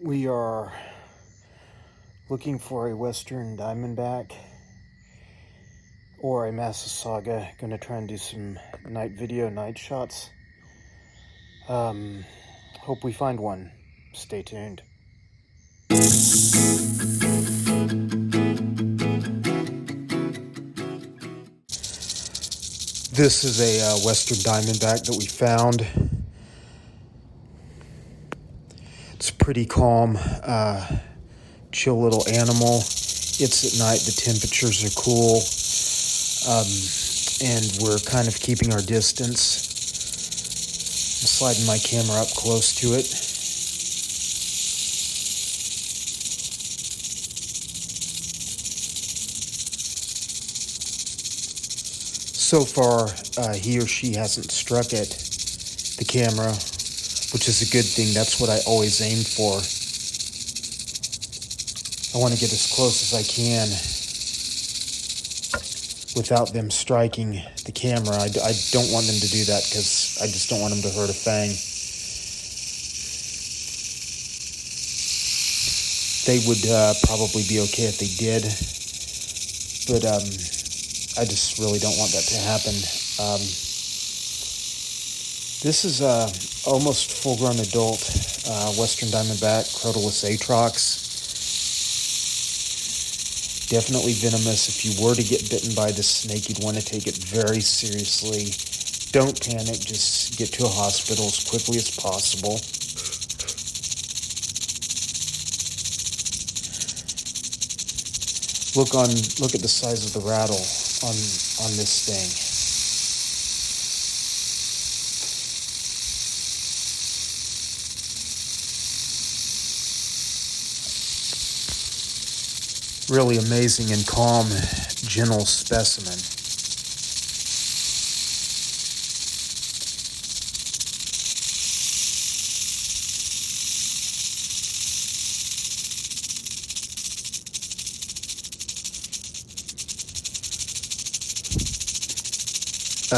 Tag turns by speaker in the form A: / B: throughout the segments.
A: We are looking for a western diamondback or a Massasauga. Gonna try and do some night video, night shots. Hope we find one. Stay tuned. This is a western diamondback that we found. It's a pretty calm, chill little animal. It's at night, the temperatures are cool, and we're kind of keeping our distance. I'm sliding my camera up close to it. So far, he or she hasn't struck at the camera, which is a good thing. That's what I always aim for. I want to get as close as I can without them striking the camera. I don't want them to do that because I just don't want them to hurt a fang. They would probably be okay if they did, but I just really don't want that to happen. This is almost full-grown adult western diamondback, Crotalus atrox. Definitely venomous. If you were to get bitten by this snake, you'd want to take it very seriously. Don't panic. Just get to a hospital as quickly as possible. Look at the size of the rattle on this thing. Really amazing and calm, gentle specimen.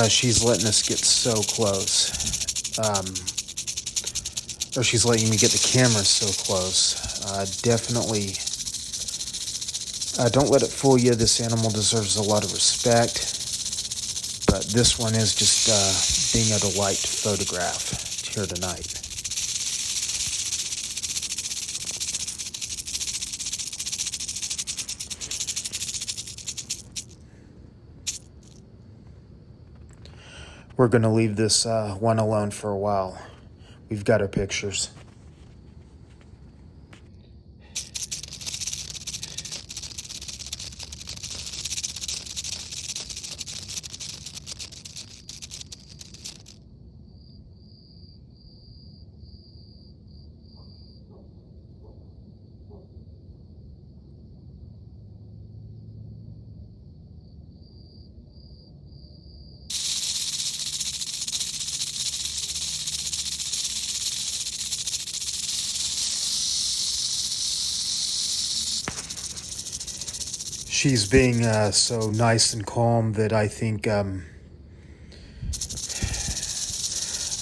A: She's letting us get so close. Or she's letting me get the camera so close. Definitely. Don't let it fool you. This animal deserves a lot of respect. But this one is just being a delight to photograph here tonight. We're going to leave this one alone for a while. We've got our pictures. She's being so nice and calm that I think I'm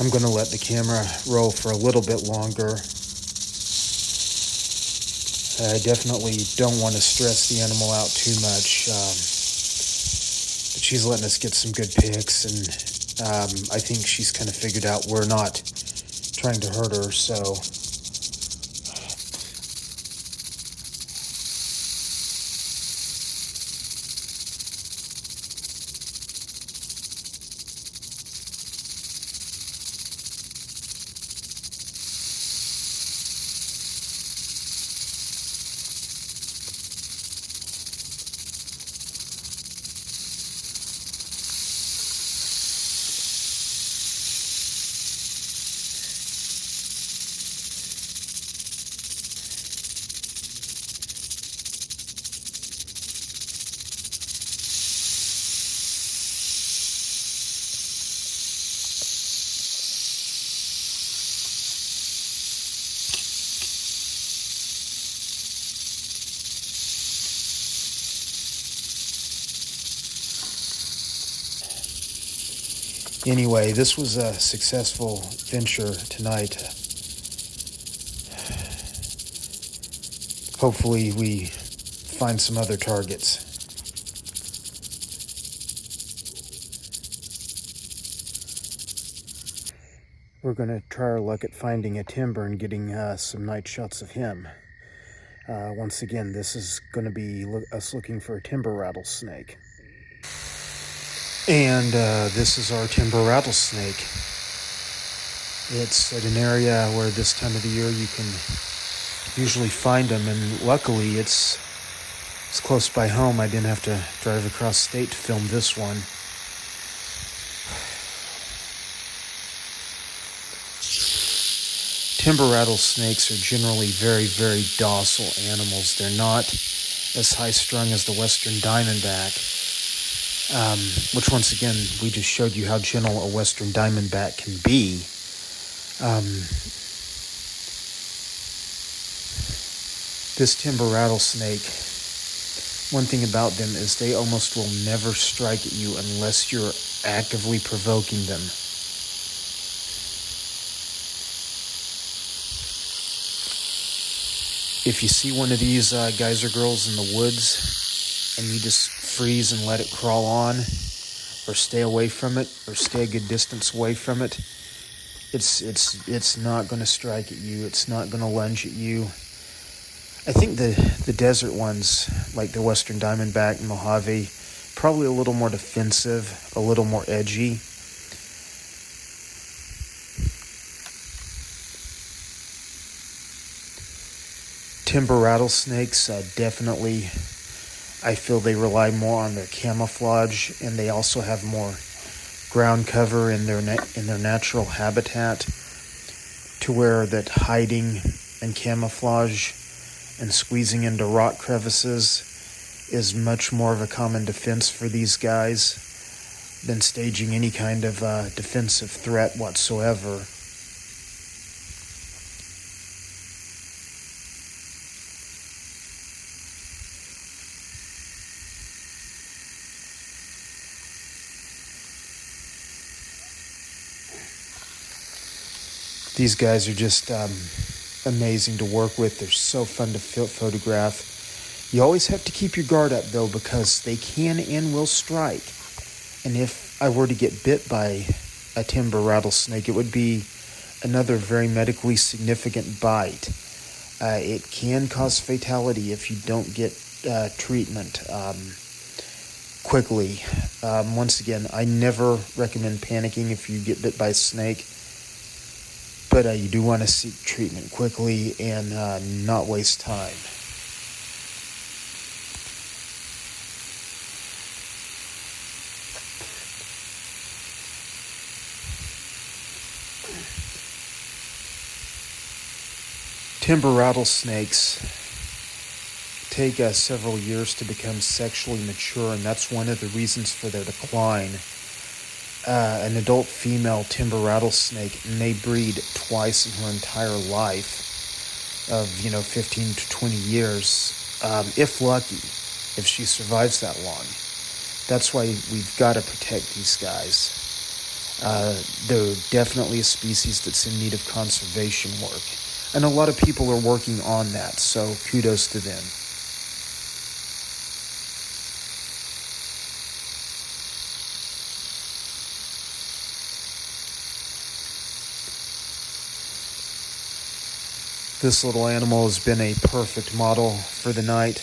A: going to let the camera roll for a little bit longer. I definitely don't want to stress the animal out too much. But she's letting us get some good pics, and I think she's kind of figured out we're not trying to hurt her, so... Anyway, this was a successful venture tonight. hopefully we find some other targets. We're going to try our luck at finding a timber and getting some night shots of him. Once again, this is going to be us looking for a timber rattlesnake. And this is our timber rattlesnake. It's at an area where this time of the year you can usually find them, and luckily it's close by home. I didn't have to drive across state to film this one. Timber rattlesnakes are generally very, very docile animals. They're not as high-strung as the western diamondback, which once again, we just showed you how gentle a western diamondback can be. This timber rattlesnake, one thing about them is they almost will never strike at you unless you're actively provoking them. If you see one of these guys or girls in the woods and you just freeze and let it crawl on, or stay away from it, or stay a good distance away from it, it's not going to strike at you. It's not going to lunge at you. I think the desert ones, like the western diamondback and Mojave, probably a little more defensive, a little more edgy. Timber rattlesnakes, definitely, I feel they rely more on their camouflage, and they also have more ground cover in their natural habitat, to where that hiding and camouflage and squeezing into rock crevices is much more of a common defense for these guys than staging any kind of defensive threat whatsoever. These guys are just amazing to work with. They're so fun to photograph. You always have to keep your guard up, though, because they can and will strike. And if I were to get bit by a timber rattlesnake, it would be another very medically significant bite. It can cause fatality if you don't get treatment quickly. Once again, I never recommend panicking if you get bit by a snake. But you do want to seek treatment quickly and not waste time. Timber rattlesnakes take several years to become sexually mature, and that's one of the reasons for their decline. An adult female timber rattlesnake may breed twice in her entire life of, 15 to 20 years, if lucky, if she survives that long. That's why we've got to protect these guys. They're definitely a species that's in need of conservation work. And a lot of people are working on that, so kudos to them. This little animal has been a perfect model for the night.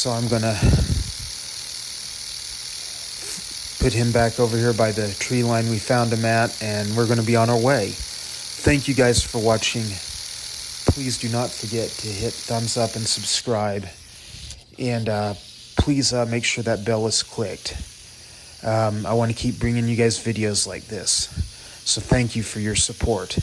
A: So I'm going to put him back over here by the tree line we found him at, and we're going to be on our way. Thank you guys for watching. Please do not forget to hit thumbs up and subscribe. And please make sure that bell is clicked. I want to keep bringing you guys videos like this. So thank you for your support.